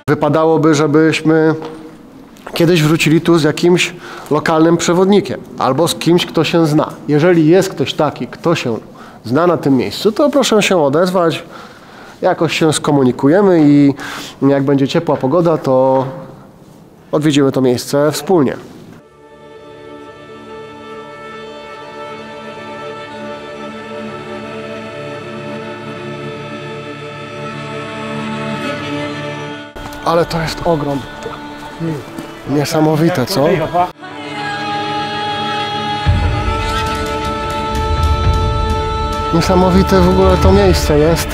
Wypadałoby, żebyśmy kiedyś wrócili tu z jakimś lokalnym przewodnikiem albo z kimś, kto się zna. Jeżeli jest ktoś taki, kto się zna na tym miejscu, to proszę się odezwać, jakoś się skomunikujemy i jak będzie ciepła pogoda, to odwiedzimy to miejsce wspólnie. Ale to jest ogrom. Niesamowite, co? Niesamowite w ogóle to miejsce jest.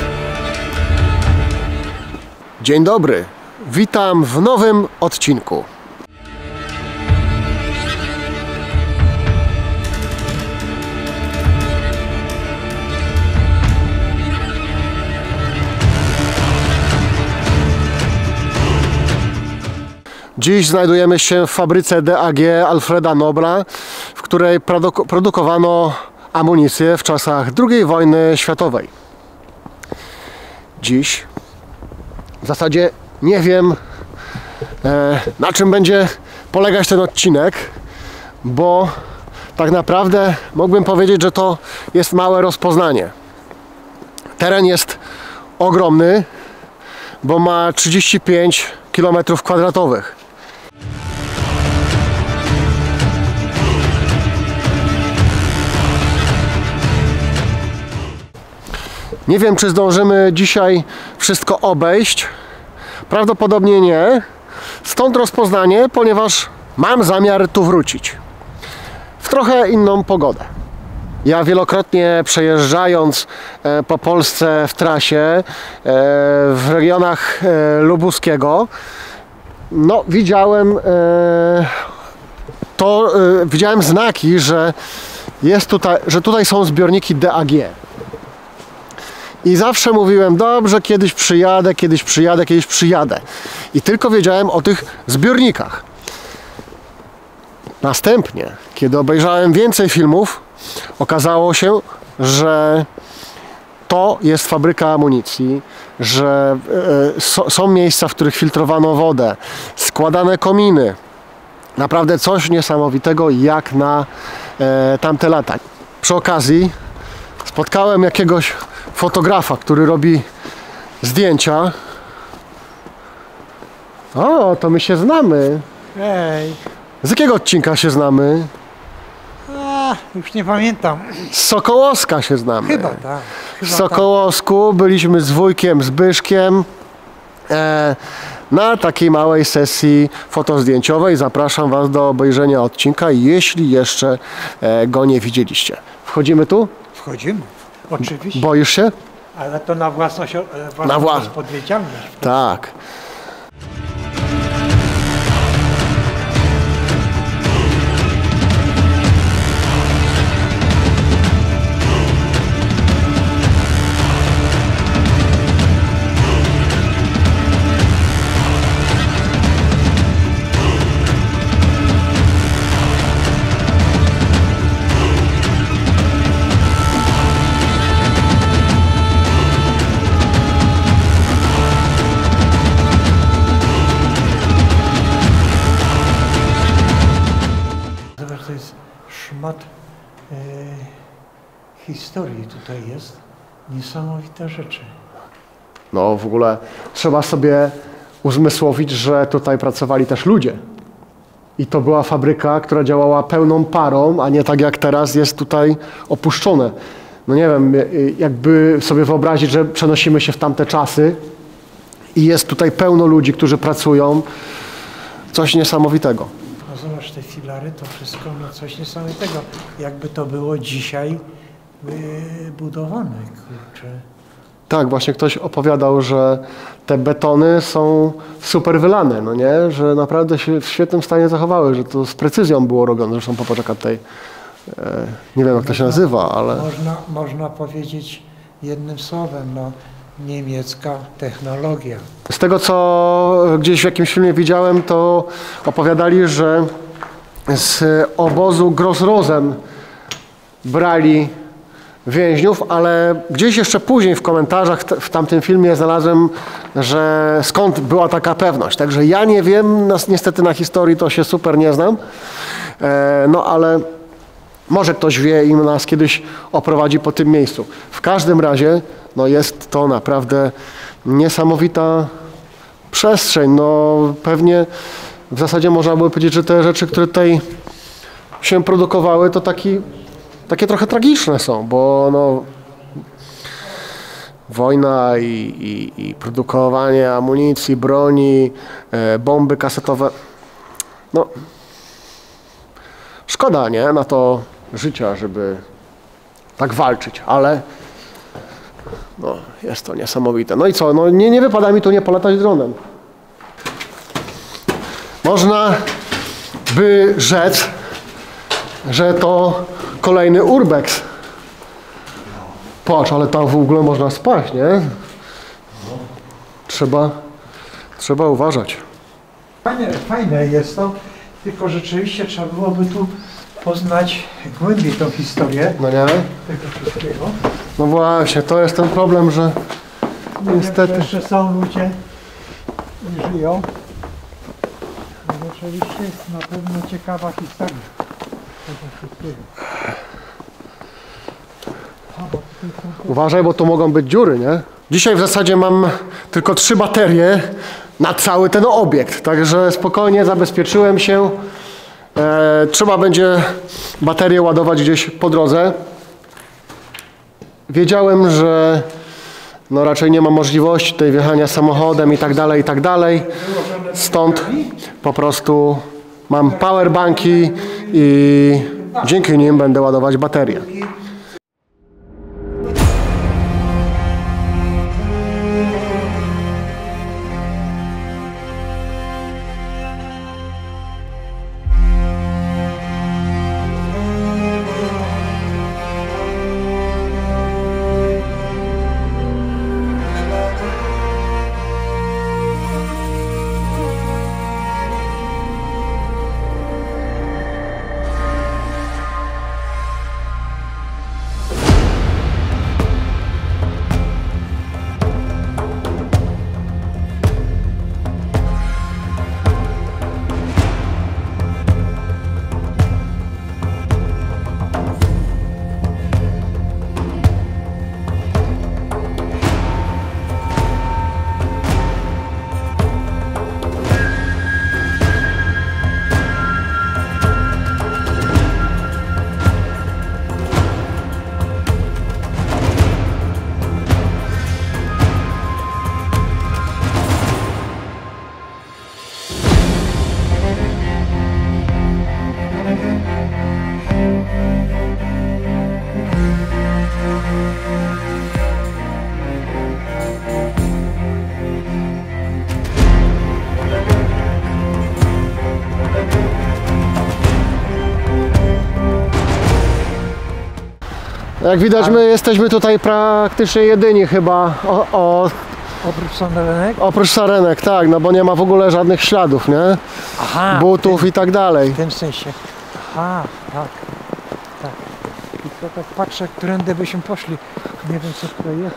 Dzień dobry. Witam w nowym odcinku. Dziś znajdujemy się w fabryce DAG Alfreda Nobla, w której produkowano amunicję w czasach II wojny światowej. Dziś w zasadzie nie wiem, na czym będzie polegać ten odcinek, bo tak naprawdę mógłbym powiedzieć, że to jest małe rozpoznanie. Teren jest ogromny, bo ma 35 km². Nie wiem, czy zdążymy dzisiaj wszystko obejść. Prawdopodobnie nie. Stąd rozpoznanie, ponieważ mam zamiar tu wrócić. W trochę inną pogodę. Ja wielokrotnie przejeżdżając po Polsce w trasie, w regionach lubuskiego, no, widziałem znaki, że tutaj są zbiorniki DAG. I zawsze mówiłem, dobrze, kiedyś przyjadę, kiedyś przyjadę, kiedyś przyjadę. I tylko wiedziałem o tych zbiornikach. Następnie, kiedy obejrzałem więcej filmów, okazało się, że to jest fabryka amunicji, że są miejsca, w których filtrowano wodę, składane kominy. Naprawdę coś niesamowitego jak na tamte lata. Przy okazji spotkałem jakiegoś fotografa, który robi zdjęcia. O, to my się znamy. Hej. Z jakiego odcinka się znamy? Już nie pamiętam. Z Sokołowska się znamy. Chyba tak. W Sokołowsku byliśmy z wujkiem Zbyszkiem na takiej małej sesji fotozdjęciowej. Zapraszam Was do obejrzenia odcinka, jeśli jeszcze go nie widzieliście. Wchodzimy tu? Wchodzimy. Oczywiście. Boisz się? Ale to na własną odpowiedzialność. Tak. To jest szmat historii tutaj jest. Niesamowite rzeczy. No w ogóle trzeba sobie uzmysłowić, że tutaj pracowali też ludzie. I to była fabryka, która działała pełną parą, a nie tak jak teraz jest tutaj opuszczone. No nie wiem, jakby sobie wyobrazić, że przenosimy się w tamte czasy i jest tutaj pełno ludzi, którzy pracują. Coś niesamowitego. No zobacz te filary, to wszystko, no coś niesamowitego. Jakby to było dzisiaj budowane, kurczę. Tak, właśnie ktoś opowiadał, że te betony są super wylane, no nie? Że naprawdę się w świetnym stanie zachowały, że to z precyzją było robione. Zresztą popatrz tutaj, nie wiem jak to się nazywa, ale... Można powiedzieć jednym słowem, no, niemiecka technologia. Z tego, co gdzieś w jakimś filmie widziałem, to opowiadali, że z obozu Gross-Rosen brali więźniów, ale gdzieś jeszcze później w komentarzach w tamtym filmie znalazłem, że skąd była taka pewność. Także ja nie wiem, niestety na historii to się super nie znam, no ale może ktoś wie i nas kiedyś oprowadzi po tym miejscu. W każdym razie no jest to naprawdę niesamowita przestrzeń. No pewnie w zasadzie można by powiedzieć, że te rzeczy, które tutaj się produkowały, to takie trochę tragiczne są, bo no, wojna i produkowanie amunicji, broni, bomby kasetowe, no szkoda, nie? Na to życia, żeby tak walczyć, ale no, jest to niesamowite. No i co? No, nie wypada mi tu nie polatać dronem. Można by rzec, że to kolejny urbex. Patrz, ale tam w ogóle można spaść, nie? Trzeba uważać. Fajne jest to, tylko rzeczywiście trzeba byłoby tu poznać głębiej tą historię No nie? tego wszystkiego. No właśnie, to jest ten problem, że niestety... Jeszcze są ludzie, którzy żyją. No oczywiście jest na pewno ciekawa historia tego wszystkiego. Uważaj, bo tu mogą być dziury, nie? Dzisiaj w zasadzie mam tylko 3 baterie na cały ten obiekt, także spokojnie zabezpieczyłem się. Trzeba będzie baterię ładować gdzieś po drodze. Wiedziałem, że no raczej nie ma możliwości tutaj wjechania samochodem i tak dalej. Stąd po prostu mam powerbanki i dzięki nim będę ładować baterię. Jak widać, my jesteśmy tutaj praktycznie jedyni chyba Oprócz sarenek? oprócz sarenek, tak, no bo nie ma w ogóle żadnych śladów, nie? Aha, Butów i tak dalej. w tym sensie. Aha, tak. I to tak patrzę, którędy byśmy poszli. Nie wiem, co tutaj jest.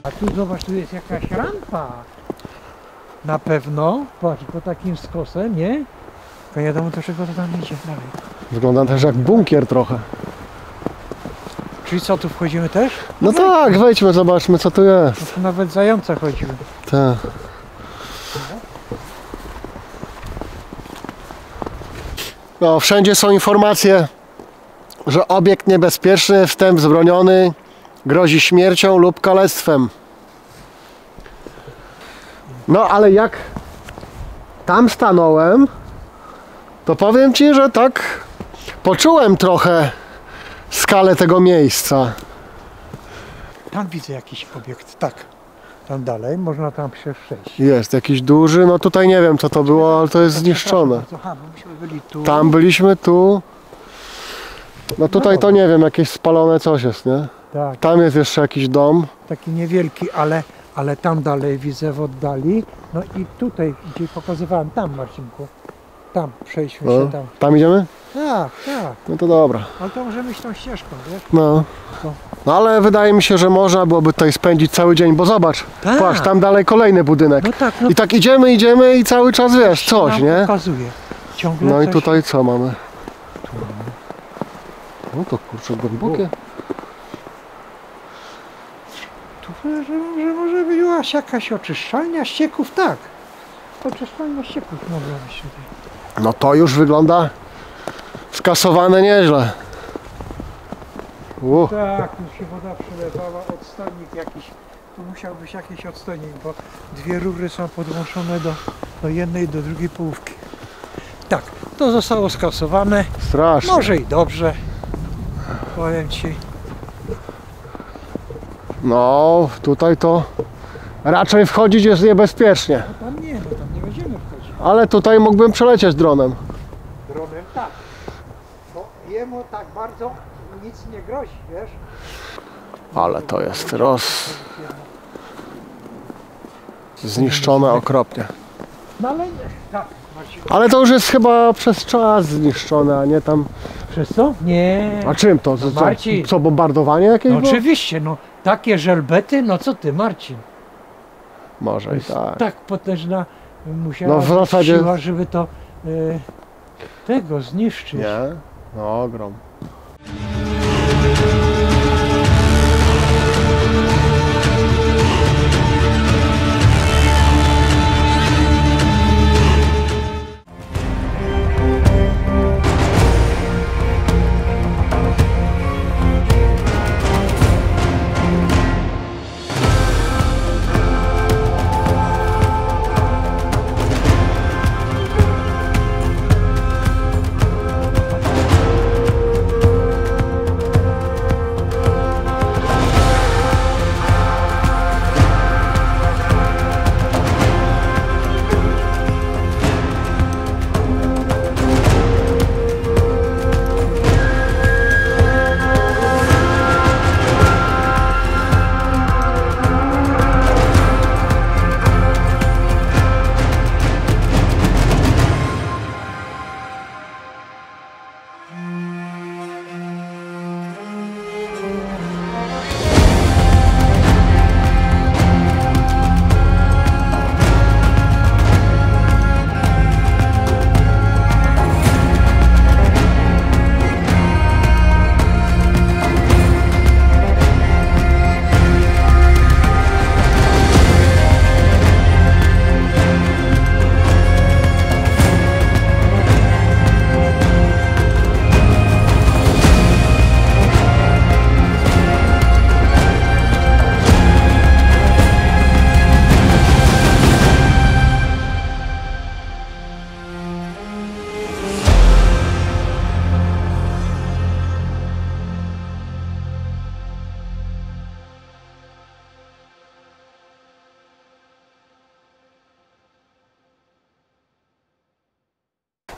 A tu zobacz, tu jest jakaś rampa. Na pewno. Patrz, po takim skosem, nie? To nie wiadomo, do czego to tam idzie dalej. Wygląda też jak bunkier trochę. Czyli co, tu wchodzimy też? No tak, wejdźmy, zobaczmy co tu jest. No tu nawet zające chodziły. Tak. No, wszędzie są informacje, że obiekt niebezpieczny, wstęp zbroniony, grozi śmiercią lub kalectwem. No ale jak tam stanąłem, to powiem Ci, że tak poczułem trochę skalę tego miejsca. Tam widzę jakiś obiekt, tak. Tam dalej, można tam się przejść. Jest jakiś duży, no tutaj nie wiem co to było, ale to jest zniszczone. Aha, bo myśmy byli tu. Tam byliśmy, tu. No tutaj to nie wiem, jakieś spalone coś jest, nie? Tak, Tam jest jeszcze jakiś dom. taki niewielki, ale ale tam dalej widzę w oddali. No i tutaj, gdzie pokazywałem, tam Marcinku, tam przejdźmy się tam. Tam idziemy? Tak, tak. No to dobra. Ale to możemy iść tą ścieżką, wiesz? No. To. No ale wydaje mi się, że można byłoby tutaj spędzić cały dzień, bo zobacz, Tak. patrz, tam dalej kolejny budynek. No tak, no I tak idziemy i cały czas wiesz, coś, nam nie? pokazuje. Ciągle No i coś. tutaj co mamy? No to kurczę głębokie. Tu że może była jakaś oczyszczalnia ścieków, tak. Oczyszczalnia ścieków mogła być tutaj. No to już wygląda skasowane nieźle. Tak, tu się woda przelewała, odstojnik jakiś. Tu musiał być jakiś odstojnik, bo dwie rury są podłączone do jednej i do drugiej połówki. Tak, to zostało skasowane. Strasznie. Może i dobrze. Powiem Ci. No tutaj to raczej wchodzić jest niebezpiecznie. No tam nie, no tam nie będziemy wchodzić. Ale tutaj mógłbym przelecieć dronem. Dronem tak. Bo jemu tak bardzo nic nie grozi, wiesz? Ale to jest zniszczone okropnie. No ale nie, tak, Marcin. Ale to już jest chyba przez czas zniszczone, a nie tam... Przez co? Nie. A czym to? No Marcin. Co, bombardowanie jakieś No było? oczywiście, no takie żelbety, no co ty, Marcin? Może i Jest tak. tak potężna musiała No w być zasadzie- siła, żeby to tego zniszczyć. Nie? No ogrom.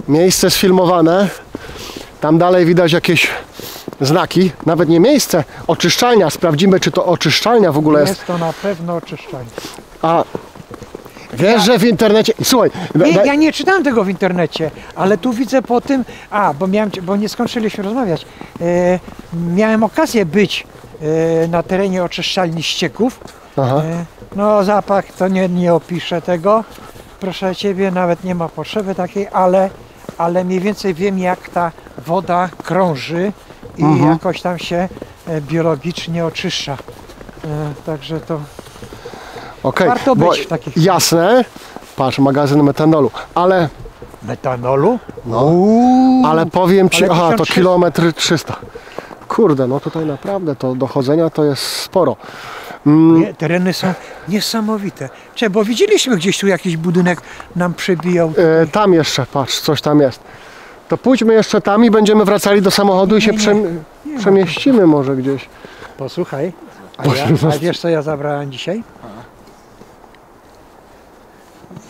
Miejsce sfilmowane. Tam dalej widać jakieś znaki. Nawet nie miejsce, oczyszczalnia. Sprawdzimy, czy to oczyszczalnia w ogóle jest. Jest to na pewno oczyszczalnia. A wiesz, że w internecie... Słuchaj, Nie, ja nie czytałem tego w internecie, ale tu widzę po tym, bo nie skończyliśmy rozmawiać, miałem okazję być na terenie oczyszczalni ścieków. Aha. No zapach to nie opiszę tego, proszę Ciebie, nawet nie ma potrzeby takiej, ale mniej więcej wiem, jak ta woda krąży i jakoś tam się biologicznie oczyszcza. Także to Okej, warto bo być w takich... jasne. Patrz, magazyn metanolu, ale... Metanolu? No, ale powiem Ci, Ale aha, to 1300. kilometr 300. Kurde, no tutaj naprawdę to dochodzenia to jest sporo. Nie, tereny są niesamowite. Bo widzieliśmy gdzieś tu jakiś budynek nam przebijał. Tam jeszcze, patrz, coś tam jest. To pójdźmy jeszcze tam i będziemy wracali do samochodu i się Nie ma. przemieścimy może gdzieś. Posłuchaj, Proszę a bardzo. wiesz co ja zabrałem dzisiaj?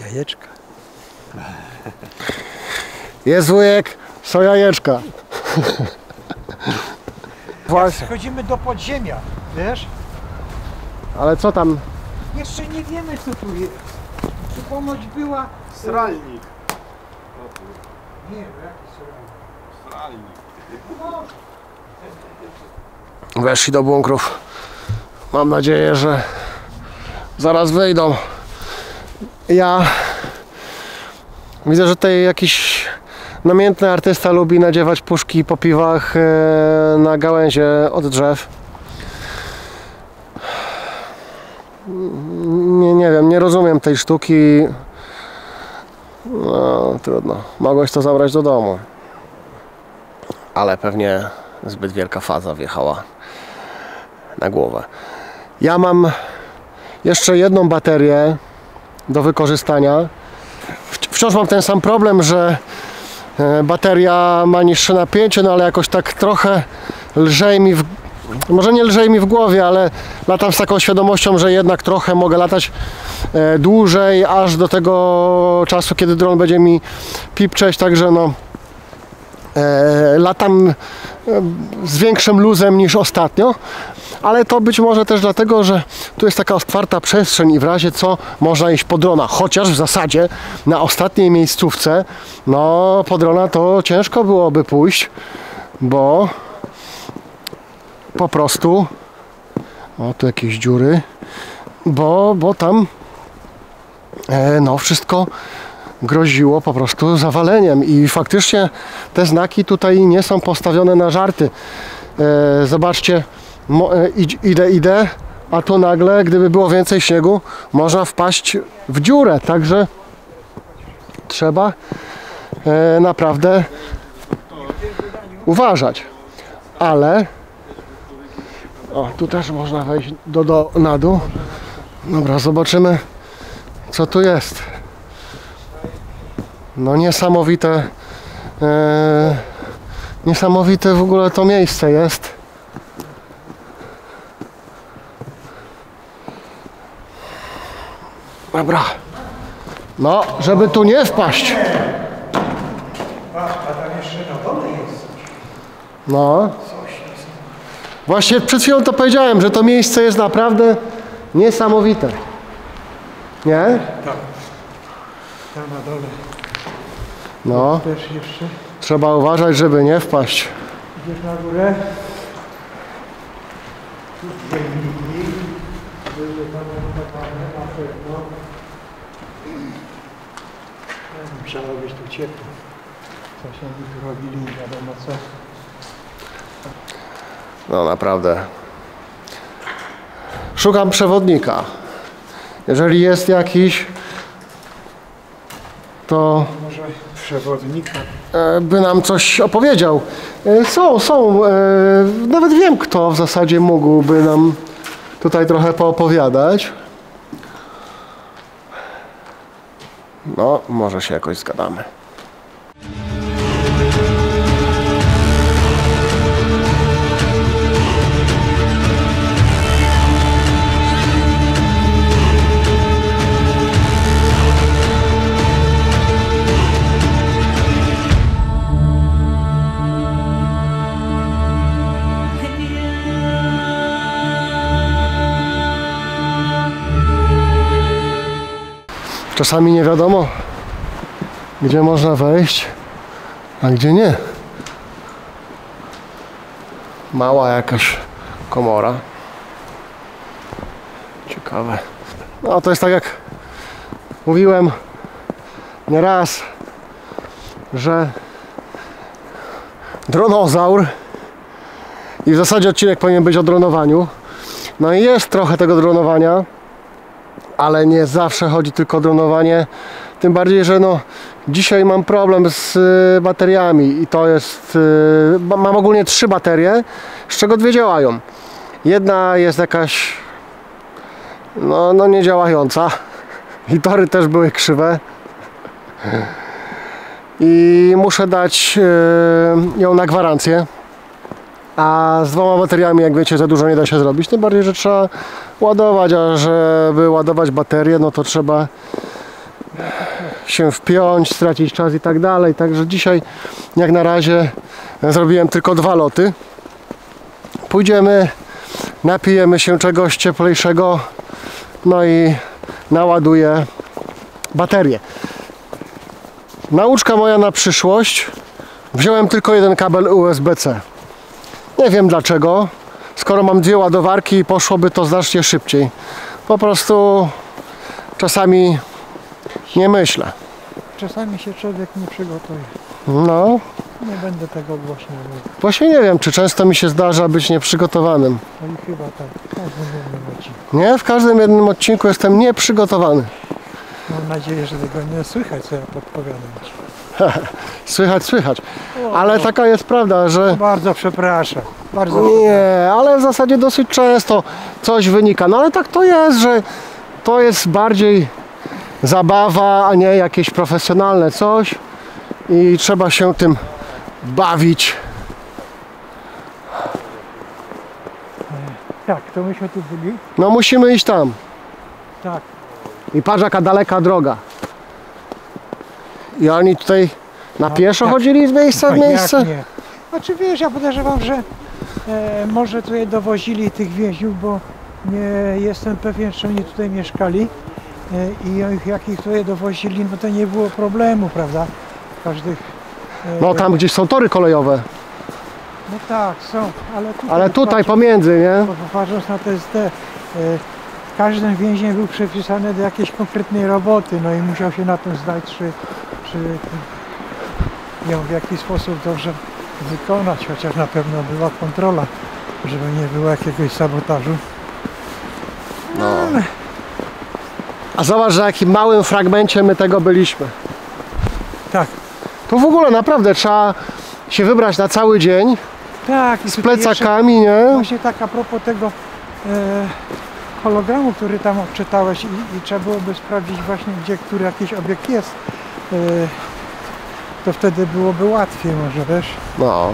Jajeczka. Jest wujek, są jajeczka. Właśnie, Schodzimy do podziemia, wiesz? ale co tam? Jeszcze nie wiemy, co tu jest. Czy ponoć była... Sralnik. Nie, jaki sralnik? Sralnik. Weszli do bunkrów. Mam nadzieję, że zaraz wyjdą. Ja widzę, że tutaj jakiś namiętny artysta lubi nadziewać puszki po piwach na gałęzie od drzew. Nie wiem, nie rozumiem tej sztuki. No, trudno. Mogłeś to zabrać do domu. Ale pewnie zbyt wielka faza wjechała na głowę. Ja mam jeszcze jedną baterię do wykorzystania. Wciąż mam ten sam problem, że bateria ma niższe napięcie, no ale jakoś tak trochę lżej mi może nie lżej mi w głowie, ale latam z taką świadomością, że jednak trochę mogę latać dłużej, aż do tego czasu, kiedy dron będzie mi pipczeć, także no latam z większym luzem niż ostatnio, ale to być może też dlatego, że tu jest taka otwarta przestrzeń i w razie co można iść po drona, chociaż w zasadzie na ostatniej miejscówce no po drona to ciężko byłoby pójść, bo po prostu o tu jakieś dziury, bo tam no wszystko groziło po prostu zawaleniem i faktycznie te znaki tutaj nie są postawione na żarty. Zobaczcie, idę, a tu nagle, gdyby było więcej śniegu, można wpaść w dziurę, także trzeba naprawdę uważać. Ale o, tu też można wejść na dół. Dobra, zobaczymy, co tu jest. No niesamowite, niesamowite w ogóle to miejsce jest. Dobra. No, żeby tu nie wpaść. A tam jeszcze na dole jest. No. Właśnie przed chwilą to powiedziałem, że to miejsce jest naprawdę niesamowite. Nie? Tak. Tam na dole. No. Też jeszcze. Trzeba uważać, żeby nie wpaść. Idziesz na górę. Tu zdejmij. Były zamontowane na pewno. Musiało być tu ciepło. Coś oni tu robili, nie wiadomo co. No naprawdę. Szukam przewodnika. Jeżeli jest jakiś, to Może przewodnika. by nam coś opowiedział. Są. Nawet wiem, kto w zasadzie mógłby nam tutaj trochę poopowiadać. No, może się jakoś zgadamy. Czasami nie wiadomo, gdzie można wejść, a gdzie nie. Mała jakaś komora. Ciekawe. No to jest tak jak mówiłem nieraz, że dronozaur i w zasadzie odcinek powinien być o dronowaniu. No i jest trochę tego dronowania, ale nie zawsze chodzi tylko o dronowanie, tym bardziej, że no dzisiaj mam problem z bateriami i to jest, mam ogólnie 3 baterie, z czego 2 działają. Jedna jest jakaś no nie działająca i tory też były krzywe i muszę dać ją na gwarancję. A z 2 bateriami, jak wiecie, za dużo nie da się zrobić, tym bardziej, że trzeba ładować, a żeby ładować baterię, no to trzeba się wpiąć, stracić czas i tak dalej. Także dzisiaj, jak na razie, zrobiłem tylko 2 loty. Pójdziemy, napijemy się czegoś cieplejszego no i naładuję baterię. Nauczka moja na przyszłość. Wziąłem tylko jeden kabel USB-C. Nie wiem dlaczego. Skoro mam dwie ładowarki, poszłoby to znacznie szybciej. Po prostu czasami nie myślę. Czasami się człowiek nie przygotuje. No, Nie będę tego głośno mówił. właśnie nie wiem, czy często mi się zdarza być nieprzygotowanym. No i chyba tak, w każdym jednym odcinku. Nie, w każdym jednym odcinku jestem nieprzygotowany. Mam nadzieję, że tego nie słychać, co ja podpowiadam ci. Słychać, słychać. Ale taka jest prawda, że... Bardzo przepraszam. Bardzo Nie, ale w zasadzie dosyć często coś wynika. No ale tak to jest, że to jest bardziej zabawa, a nie jakieś profesjonalne coś. I trzeba się tym bawić. Tak, to myśmy tu byli. No musimy iść tam. Tak. I patrz jaka daleka droga. I oni tutaj na pieszo tak. chodzili z miejsca w No, miejsce? jak nie? Znaczy wiesz, ja podejrzewam, że może tutaj dowozili tych więźniów, bo nie jestem pewien, czy oni tutaj mieszkali i jak ich tutaj dowozili, no to nie było problemu, prawda? Każdych... No tam gdzieś są tory kolejowe. No tak, są, Ale tutaj pomiędzy, nie? Patrząc na te każdy więzień był przypisany do jakiejś konkretnej roboty, no i musiał się na tym zdać, czy ją w jakiś sposób dobrze wykonać, chociaż na pewno była kontrola, żeby nie było jakiegoś sabotażu. No. Ale A zobacz, że jakim małym fragmencie my tego byliśmy. tak, Tu w ogóle naprawdę trzeba się wybrać na cały dzień tak. I z tutaj plecakami, nie? jeszcze, właśnie tak a propos tego hologramu, który tam odczytałeś i trzeba byłoby sprawdzić właśnie, gdzie który jakiś obiekt jest. To wtedy byłoby łatwiej może, wiesz? No.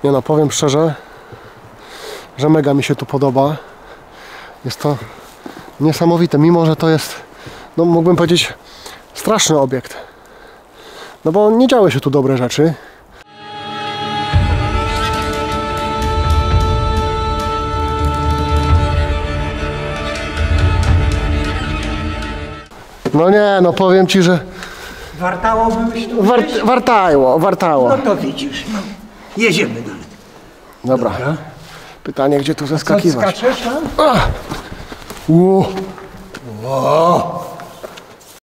Nie no, powiem szczerze, że mega mi się tu podoba. Jest to niesamowite, mimo że to jest, no mógłbym powiedzieć, straszny obiekt. No bo nie działy się tu dobre rzeczy. No nie, no powiem Ci, że Wartało byś tu wartało. No to widzisz, no. Jedziemy dalej. Dobra. Pytanie, gdzie tu zeskakiwać? Skaczesz tam? Ło. O!